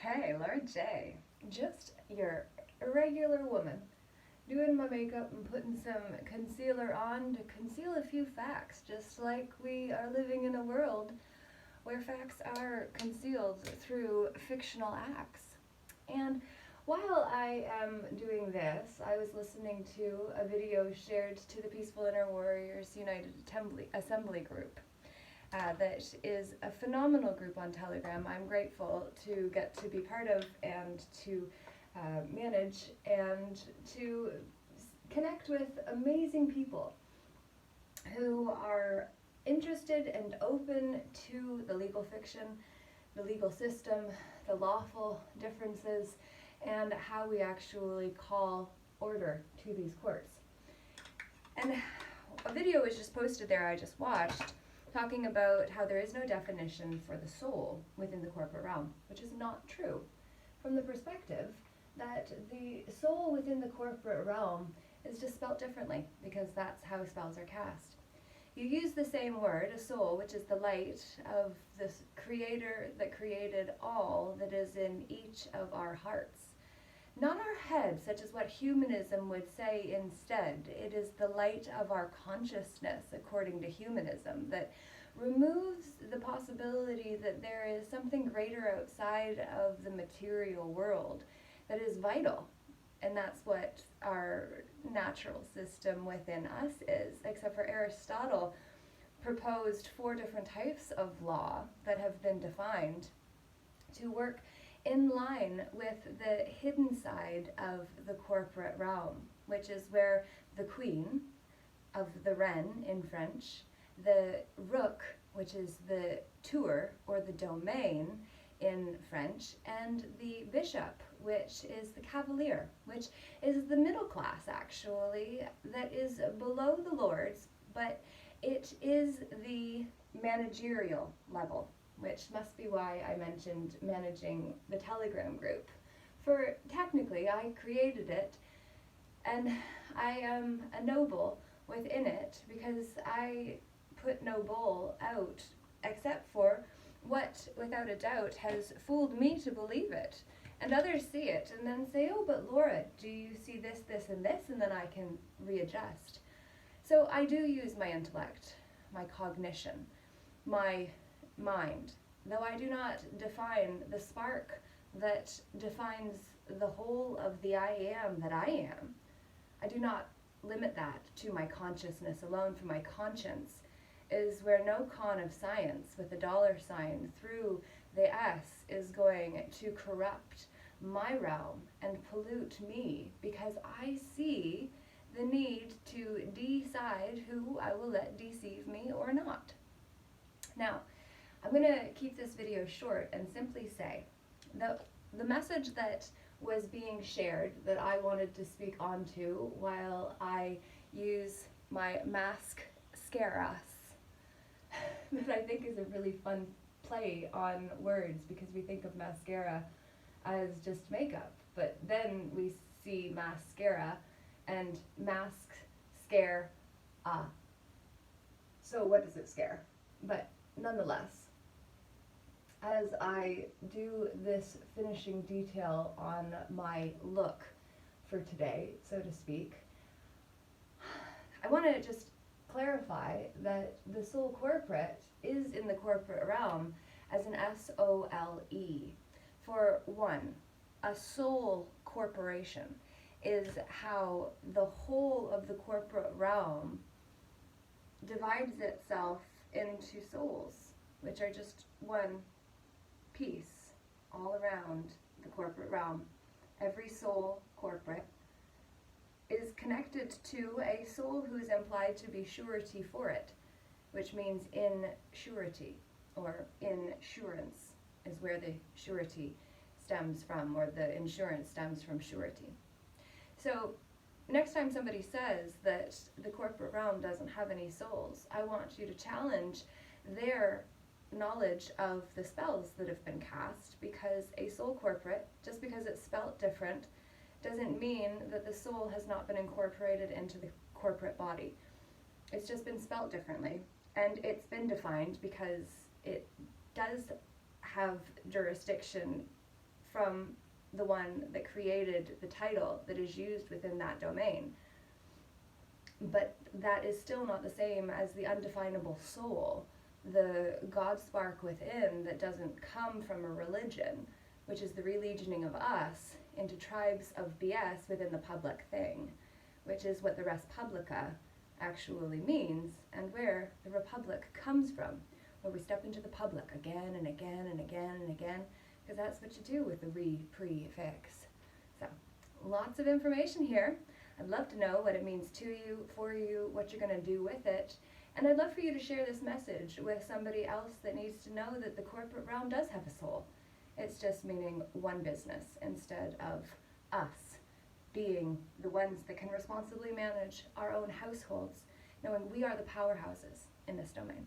Hey, LJeH. Just your regular woman. Doing my makeup and putting some concealer on to conceal a few facts, just like we are living in a world where facts are concealed through fictional acts. And while I am doing this, I was listening to a video shared to the Peaceful Inner Warriors United Assembly group. That is a phenomenal group on Telegram. I'm grateful to get to be part of and to manage and to connect with amazing people who are interested and open to the legal fiction, the legal system, the lawful differences, and how we actually call order to these courts. And a video was just posted there I just watched, talking about how there is no definition for the soul within the corporate realm, which is not true, from the perspective that the soul within the corporate realm is just spelt differently, because that's how spells are cast. You use the same word, a soul, which is the light of this creator that created all that is in each of our hearts. Not our head, such as what humanism would say instead. It is the light of our consciousness, according to humanism, that removes the possibility that there is something greater outside of the material world that is vital. And that's what our natural system within us is, except for Aristotle proposed 4 different types of law that have been defined to work in line with the hidden side of the corporate realm, which is where the queen of the reine in French, the rook, which is the tour or the domain in French, and the bishop, which is the cavalier, which is the middle class actually, that is below the lords, but it is the managerial level, which must be why I mentioned managing the Telegram group. For technically, I created it, and I am a noble within it, because I put no bull out, except for what, without a doubt, has fooled me to believe it. And others see it, and then say, oh, but Laura, do you see this, this, and this? And then I can readjust. So I do use my intellect, my cognition, my mind, though I do not define the spark that defines the whole of the I am that I am. I do not limit that to my consciousness alone, for my conscience is where no con of science with a $sign through the S is going to corrupt my realm and pollute me, because I see the need to decide who I will let deceive me or not. Now, I'm going to keep this video short and simply say the message that was being shared that I wanted to speak onto while I use my mascara, that I think is a really fun play on words, because we think of mascara as just makeup, but then we see mascara and mask scare. So what does it scare? But nonetheless, as I do this finishing detail on my look for today, so to speak, I want to just clarify that the soul corporate is in the corporate realm as an SOLE. For one, a soul corporation is how the whole of the corporate realm divides itself into souls, which are just one piece all around the corporate realm. Every soul corporate is connected to a soul who is implied to be surety for it, which means in surety, or insurance is where the surety stems from, or the insurance stems from surety. So next time somebody says that the corporate realm doesn't have any souls, I want you to challenge their knowledge of the spells that have been cast, because a soul corporate, just because it's spelt different, doesn't mean that the soul has not been incorporated into the corporate body. It's just been spelt differently, and it's been defined because it does have jurisdiction from the one that created the title that is used within that domain. But that is still not the same as the undefinable soul, the God spark within that doesn't come from a religion, which is the religioning of us into tribes of BS within the public thing, which is what the res publica actually means, and where the republic comes from, where we step into the public again and again and again and again, because that's what you do with the prefix. So, lots of information here. I'd love to know what it means to you, for you, what you're going to do with it. And I'd love for you to share this message with somebody else that needs to know that the corporate realm does have a soul. It's just meaning one business instead of us being the ones that can responsibly manage our own households, knowing we are the powerhouses in this domain.